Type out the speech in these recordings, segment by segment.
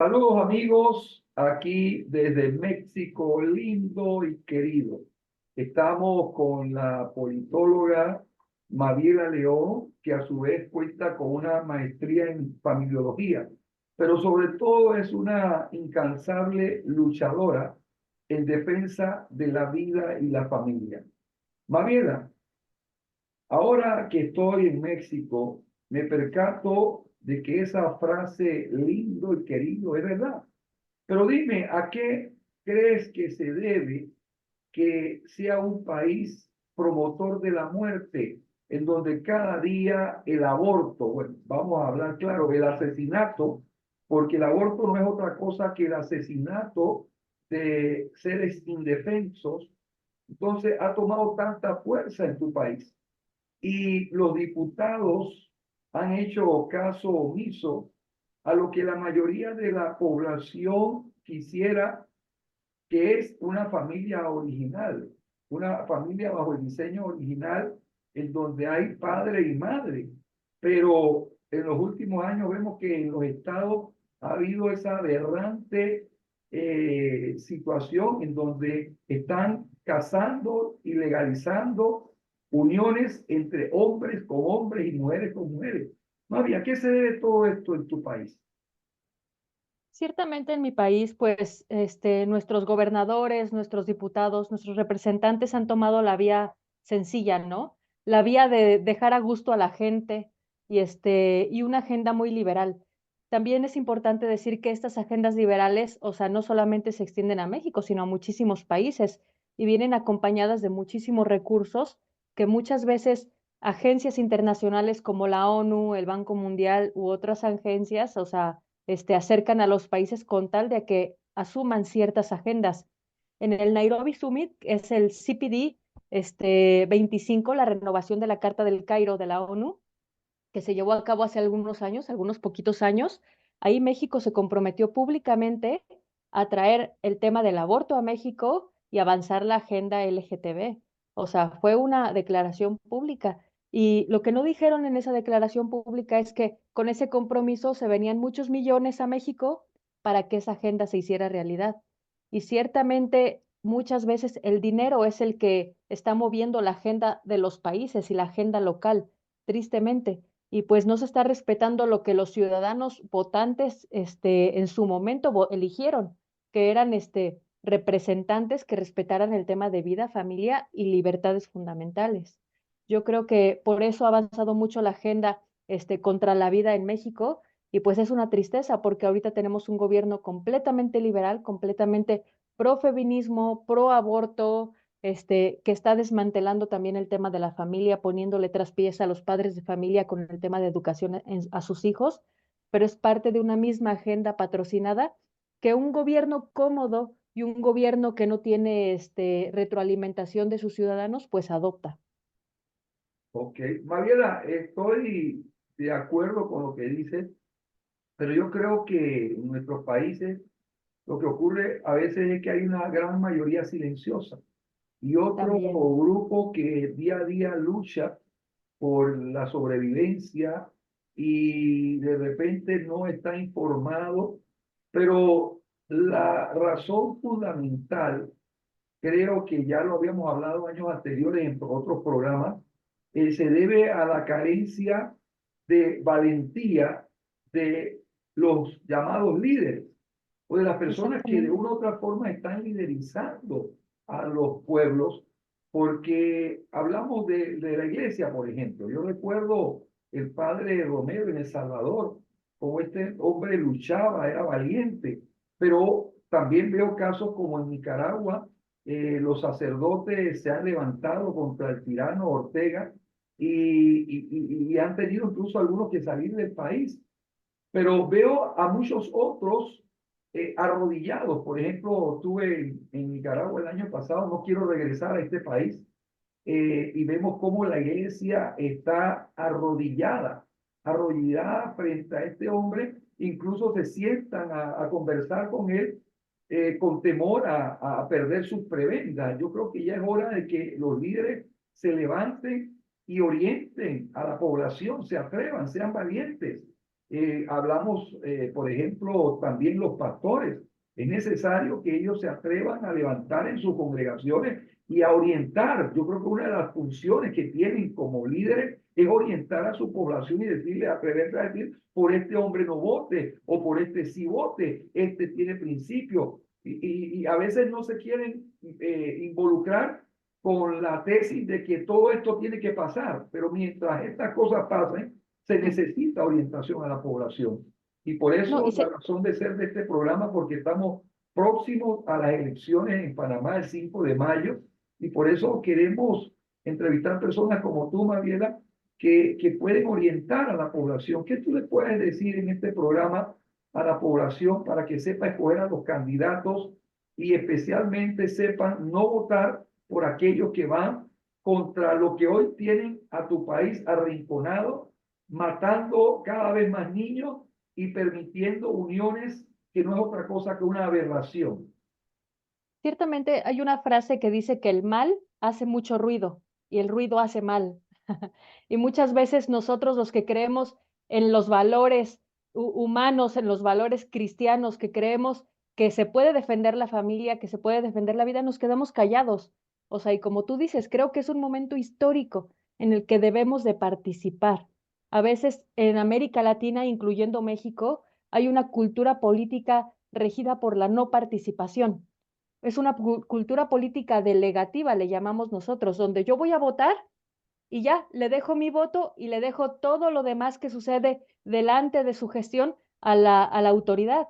Saludos amigos, aquí desde México, lindo y querido. Estamos con la politóloga Maviela León, que a su vez cuenta con una maestría en familiología, pero sobre todo es una incansable luchadora en defensa de la vida y la familia. Maviela, ahora que estoy en México, me percato de que esa frase lindo y querido es verdad. Pero dime, ¿a qué crees que se debe que sea un país promotor de la muerte, en donde cada día el aborto, bueno, vamos a hablar claro, el asesinato, porque el aborto no es otra cosa que el asesinato de seres indefensos, entonces ha tomado tanta fuerza en tu país? Y los diputados han hecho caso omiso a lo que la mayoría de la población quisiera, que es una familia original, una familia bajo el diseño original en donde hay padre y madre. Pero en los últimos años vemos que en los estados ha habido esa aberrante situación en donde están casando y legalizando uniones entre hombres con hombres y mujeres con mujeres. María, ¿a qué se debe todo esto en tu país? Ciertamente en mi país, pues, nuestros gobernadores, nuestros diputados, nuestros representantes han tomado la vía sencilla, ¿no? La vía de dejar a gusto a la gente y una agenda muy liberal. También es importante decir que estas agendas liberales, o sea, no solamente se extienden a México, sino a muchísimos países y vienen acompañadas de muchísimos recursos que muchas veces agencias internacionales como la ONU, el Banco Mundial u otras agencias, o sea, acercan a los países con tal de que asuman ciertas agendas. En el Nairobi Summit, que es el CPD 25, la renovación de la Carta del Cairo de la ONU, que se llevó a cabo hace algunos años, algunos poquitos años, ahí México se comprometió públicamente a traer el tema del aborto a México y avanzar la agenda LGTB. O sea, fue una declaración pública. Y lo que no dijeron en esa declaración pública es que con ese compromiso se venían muchos millones a México para que esa agenda se hiciera realidad. Y ciertamente muchas veces el dinero es el que está moviendo la agenda de los países y la agenda local, tristemente, y pues no se está respetando lo que los ciudadanos votantes en su momento eligieron, que eran representantes que respetaran el tema de vida, familia y libertades fundamentales. Yo creo que por eso ha avanzado mucho la agenda contra la vida en México y pues es una tristeza porque ahorita tenemos un gobierno completamente liberal, completamente pro feminismo, pro aborto, que está desmantelando también el tema de la familia, poniéndole traspiés a los padres de familia con el tema de educación a sus hijos, pero es parte de una misma agenda patrocinada que un gobierno cómodo y un gobierno que no tiene retroalimentación de sus ciudadanos, pues adopta. Ok, Mariela, estoy de acuerdo con lo que dices, pero yo creo que en nuestros países lo que ocurre a veces es que hay una gran mayoría silenciosa y otro También. grupo que día a día lucha por la sobrevivencia y de repente no está informado, pero la razón fundamental, creo que ya lo habíamos hablado años anteriores en otros programas, se debe a la carencia de valentía de los llamados líderes o de las personas que de Exactamente. una u otra forma están liderizando a los pueblos, porque hablamos de la iglesia, por ejemplo. Yo recuerdo el padre Romero en El Salvador, como este hombre luchaba, era valiente, pero también veo casos como en Nicaragua, los sacerdotes se han levantado contra el tirano Ortega y han tenido incluso algunos que salir del país. Pero veo a muchos otros arrodillados. Por ejemplo, estuve en Nicaragua el año pasado, no quiero regresar a este país, y vemos cómo la iglesia está arrodillada frente a este hombre, incluso se sientan a conversar con él con temor a perder sus prebendas. Yo creo que ya es hora de que los líderes se levanten y orienten a la población, se atrevan, sean valientes. Hablamos, por ejemplo, también los pastores. Es necesario que ellos se atrevan a levantar en sus congregaciones y a orientar. Yo creo que una de las funciones que tienen como líderes es orientar a su población y decirle, atreverse a decir, por este hombre no vote o por este sí vote, este tiene principios. Y a veces no se quieren involucrar con la tesis de que todo esto tiene que pasar, pero mientras estas cosas pasen, se necesita orientación a la población. Y por No, y eso la razón de ser de este programa, porque estamos próximos a las elecciones en Panamá el 5 de mayo, y por eso queremos entrevistar personas como tú, Mariela, que pueden orientar a la población. ¿Qué tú le puedes decir en este programa a la población para que sepa escoger a los candidatos y especialmente sepan no votar por aquellos que van contra lo que hoy tienen a tu país arrinconado, matando cada vez más niños y permitiendo uniones que no es otra cosa que una aberración? ciertamente hay una frase que dice que el mal hace mucho ruido y el ruido hace mal. Y muchas veces nosotros los que creemos en los valores humanos, en los valores cristianos, que creemos que se puede defender la familia, que se puede defender la vida, nos quedamos callados. O sea, y como tú dices, creo que es un momento histórico en el que debemos de participar. A veces en América Latina, incluyendo México, hay una cultura política regida por la no participación. Es una cultura política delegativa, le llamamos nosotros, donde yo voy a votar y ya, le dejo mi voto y le dejo todo lo demás que sucede delante de su gestión a la autoridad.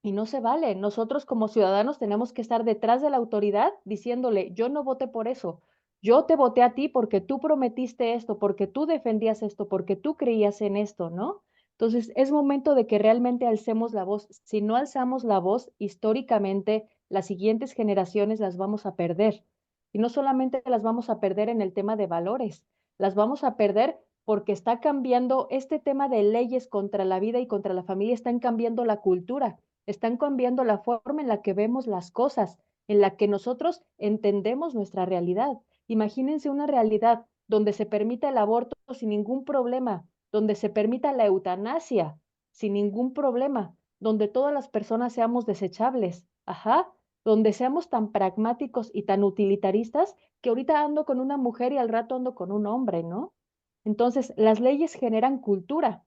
Y no se vale. Nosotros como ciudadanos tenemos que estar detrás de la autoridad diciéndole, yo no voté por eso. Yo te voté a ti porque tú prometiste esto, porque tú defendías esto, porque tú creías en esto, ¿no? Entonces, es momento de que realmente alcemos la voz. Si no alzamos la voz, históricamente, las siguientes generaciones las vamos a perder. Y no solamente las vamos a perder en el tema de valores, las vamos a perder porque está cambiando este tema de leyes contra la vida y contra la familia, están cambiando la cultura, están cambiando la forma en la que vemos las cosas, en la que nosotros entendemos nuestra realidad. Imagínense una realidad donde se permita el aborto sin ningún problema, donde se permita la eutanasia sin ningún problema, donde todas las personas seamos desechables, ajá, donde seamos tan pragmáticos y tan utilitaristas que ahorita ando con una mujer y al rato ando con un hombre, ¿no? Entonces, las leyes generan cultura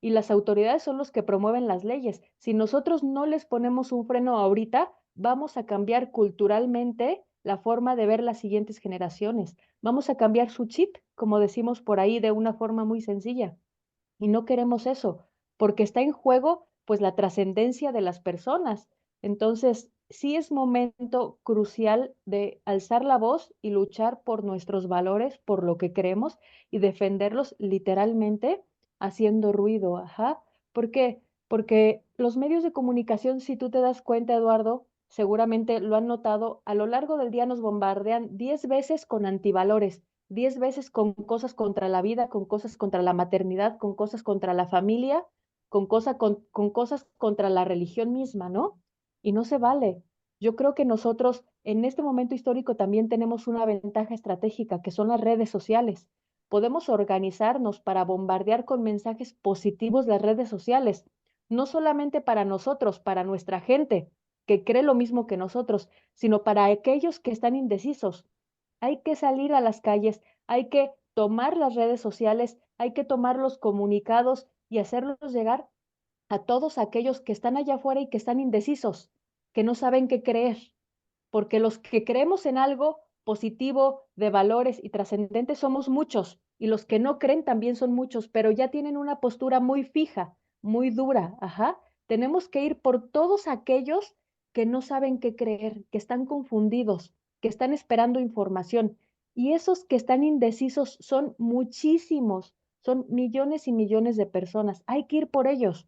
y las autoridades son los que promueven las leyes. Si nosotros no les ponemos un freno ahorita, vamos a cambiar culturalmente la forma de ver las siguientes generaciones. Vamos a cambiar su chip, como decimos por ahí, de una forma muy sencilla. Y no queremos eso, porque está en juego pues la trascendencia de las personas. Entonces, sí es momento crucial de alzar la voz y luchar por nuestros valores, por lo que creemos y defenderlos literalmente haciendo ruido, ajá. ¿Por qué? Porque los medios de comunicación, si tú te das cuenta, Eduardo, seguramente lo han notado, a lo largo del día nos bombardean 10 veces con antivalores, 10 veces con cosas contra la vida, con cosas contra la maternidad, con cosas contra la familia, con cosas contra la religión misma, ¿no? Y no se vale. Yo creo que nosotros en este momento histórico también tenemos una ventaja estratégica, que son las redes sociales. Podemos organizarnos para bombardear con mensajes positivos las redes sociales, no solamente para nosotros, para nuestra gente que cree lo mismo que nosotros, sino para aquellos que están indecisos. Hay que salir a las calles, hay que tomar las redes sociales, hay que tomar los comunicados y hacerlos llegar a todos aquellos que están allá afuera y que están indecisos, que no saben qué creer, porque los que creemos en algo positivo, de valores y trascendentes somos muchos, y los que no creen también son muchos, pero ya tienen una postura muy fija, muy dura, ajá. Tenemos que ir por todos aquellos que no saben qué creer, que están confundidos, que están esperando información, y esos que están indecisos son muchísimos, son millones y millones de personas. Hay que ir por ellos,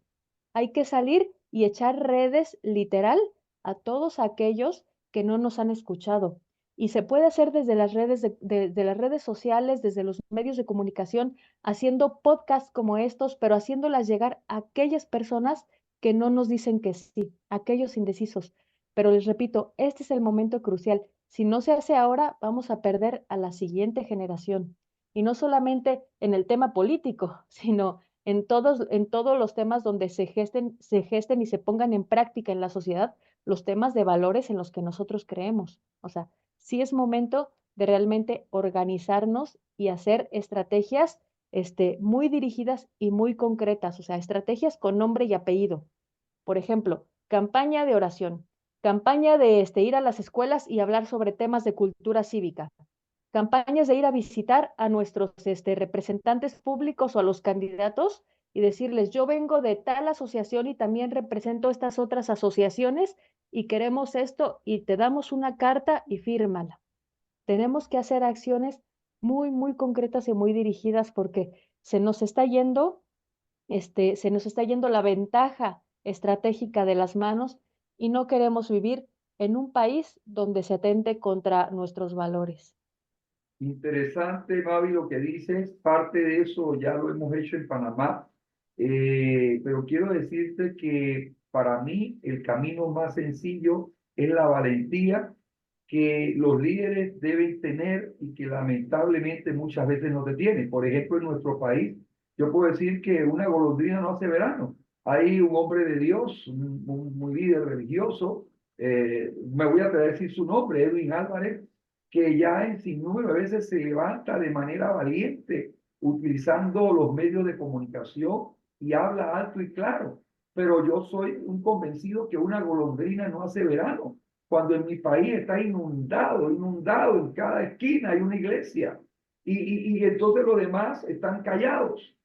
hay que salir y echar redes literal a todos aquellos que no nos han escuchado. Y se puede hacer desde las redes, de las redes sociales, desde los medios de comunicación, haciendo podcasts como estos, pero haciéndolas llegar a aquellas personas que no nos dicen que sí, aquellos indecisos. Pero les repito, este es el momento crucial. Si no se hace ahora, vamos a perder a la siguiente generación. Y no solamente en el tema político, sino en todos los temas donde se gesten y se pongan en práctica en la sociedad los temas de valores en los que nosotros creemos. O sea, sí es momento de realmente organizarnos y hacer estrategias muy dirigidas y muy concretas, o sea, estrategias con nombre y apellido. Por ejemplo, campaña de oración, campaña de ir a las escuelas y hablar sobre temas de cultura cívica, campañas de ir a visitar a nuestros representantes públicos o a los candidatos y decirles, yo vengo de tal asociación y también represento estas otras asociaciones y queremos esto y te damos una carta y fírmala. Tenemos que hacer acciones muy, muy concretas y muy dirigidas porque se nos está yendo, se nos está yendo la ventaja estratégica de las manos y no queremos vivir en un país donde se atente contra nuestros valores. Interesante, Mavi, lo que dices. Parte de eso ya lo hemos hecho en Panamá. Pero quiero decirte que para mí el camino más sencillo es la valentía que los líderes deben tener y que lamentablemente muchas veces no se tienen. Por ejemplo, en nuestro país, yo puedo decir que una golondrina no hace verano. Hay un hombre de Dios, un líder religioso, me voy a atrever a decir su nombre, Edwin Álvarez, que ya en sinnúmero de veces se levanta de manera valiente, utilizando los medios de comunicación y habla alto y claro. Pero yo soy un convencido que una golondrina no hace verano. Cuando en mi país está inundado, inundado, en cada esquina hay una iglesia. Y entonces los demás están callados.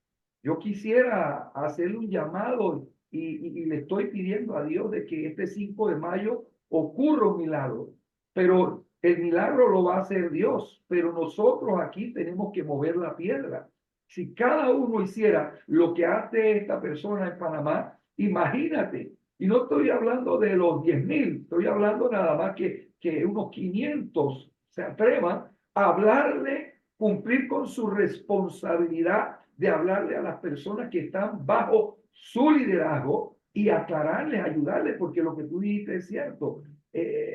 Yo quisiera hacerle un llamado y le estoy pidiendo a Dios de que este 5 de mayo ocurra un milagro. Pero el milagro lo va a hacer Dios, pero nosotros aquí tenemos que mover la piedra. Si cada uno hiciera lo que hace esta persona en Panamá, imagínate, y no estoy hablando de los 10.000, estoy hablando nada más que unos 500 se atrevan a hablarle, cumplir con su responsabilidad de hablarle a las personas que están bajo su liderazgo y aclararles, ayudarles, porque lo que tú dijiste es cierto.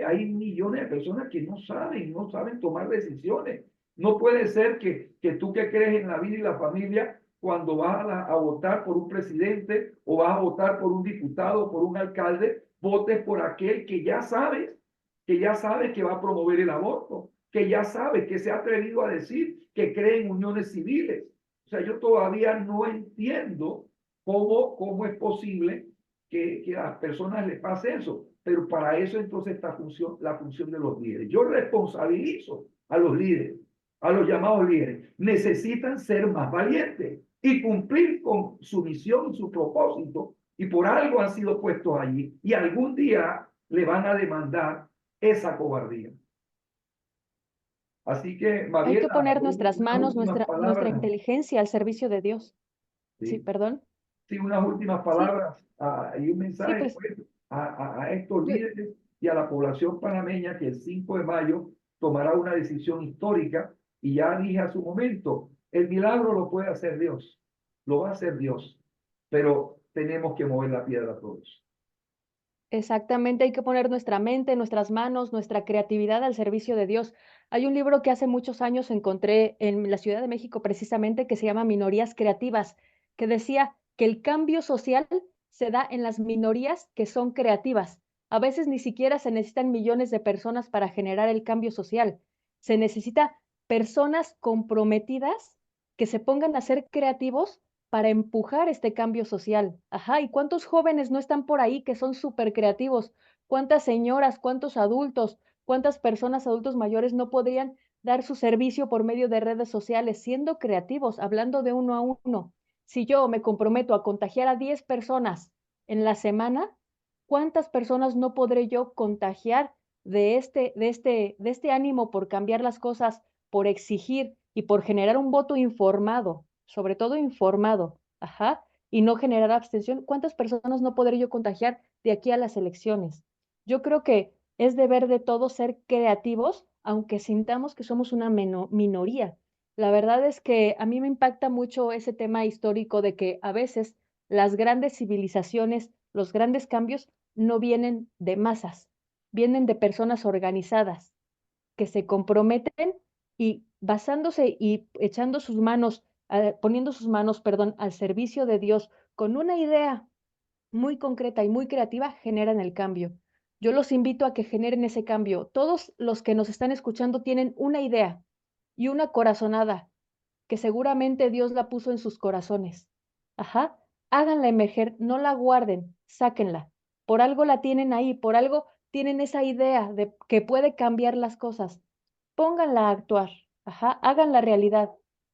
Hay millones de personas que no saben tomar decisiones. No puede ser que tú que crees en la vida y la familia, cuando vas a votar por un presidente o vas a votar por un diputado o por un alcalde, votes por aquel que ya sabes que va a promover el aborto, que ya sabes que se ha atrevido a decir que cree en uniones civiles. O sea, yo todavía no entiendo cómo es posible que a las personas les pase eso. Pero para eso entonces está la función de los líderes. Yo responsabilizo a los líderes, a los llamados líderes. Necesitan ser más valientes y cumplir con su misión y su propósito. Y por algo han sido puestos allí. Y algún día le van a demandar esa cobardía. Así que, Hay que Mariela, poner nuestras unas manos, últimas nuestra palabras. inteligencia al servicio de Dios. Sí, Sí, perdón. sí, unas últimas Sí, palabras y un sí, mensaje pues pues, a estos yo, líderes y a la población panameña que el 5 de mayo tomará una decisión histórica y ya dije a su momento, el milagro lo puede hacer Dios, lo va a hacer Dios, pero tenemos que mover la piedra todos. exactamente, hay que poner nuestra mente, nuestras manos, nuestra creatividad al servicio de Dios. Hay un libro que hace muchos años encontré en la Ciudad de México precisamente que se llama Minorías Creativas, que decía que el cambio social se da en las minorías que son creativas. A veces ni siquiera se necesitan millones de personas para generar el cambio social. Se necesita personas comprometidas que se pongan a ser creativos para empujar este cambio social. Ajá, ¿y cuántos jóvenes no están por ahí que son súper creativos? ¿Cuántas señoras, cuántos adultos, cuántas personas adultos mayores no podrían dar su servicio por medio de redes sociales siendo creativos, hablando de uno a uno? Si yo me comprometo a contagiar a 10 personas en la semana, ¿cuántas personas no podré yo contagiar de este ánimo por cambiar las cosas, por exigir y por generar un voto informado, sobre todo informado, ajá, y no generar abstención? ¿Cuántas personas no podré yo contagiar de aquí a las elecciones? Yo creo que es deber de todos ser creativos, aunque sintamos que somos una minoría. La verdad es que a mí me impacta mucho ese tema histórico de que a veces las grandes civilizaciones, los grandes cambios no vienen de masas, vienen de personas organizadas que se comprometen y basándose y echando sus manos poniendo sus manos, perdón, al servicio de Dios con una idea muy concreta y muy creativa, generan el cambio. Yo los invito a que generen ese cambio. Todos los que nos están escuchando tienen una idea y una corazonada que seguramente Dios la puso en sus corazones. Ajá, háganla emerger, no la guarden, sáquenla. Por algo la tienen ahí, por algo tienen esa idea de que puede cambiar las cosas. Pónganla a actuar, ajá, háganla realidad.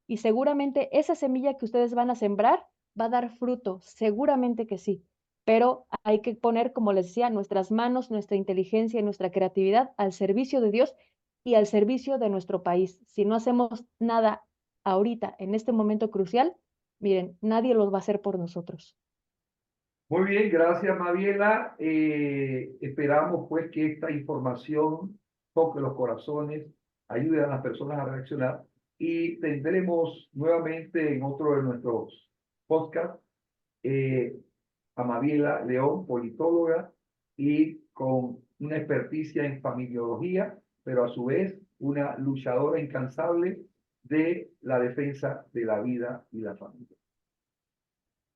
Y seguramente esa semilla que ustedes van a sembrar va a dar fruto, seguramente que sí. Pero hay que poner, como les decía, nuestras manos, nuestra inteligencia y nuestra creatividad al servicio de Dios y al servicio de nuestro país. Si no hacemos nada ahorita, en este momento crucial, miren, nadie los va a hacer por nosotros. Muy bien, gracias Maviela. Esperamos pues que esta información toque los corazones, ayude a las personas a reaccionar y tendremos nuevamente en otro de nuestros podcasts a Maviela León, politóloga y con una experticia en familiología, pero a su vez una luchadora incansable de la defensa de la vida y la familia.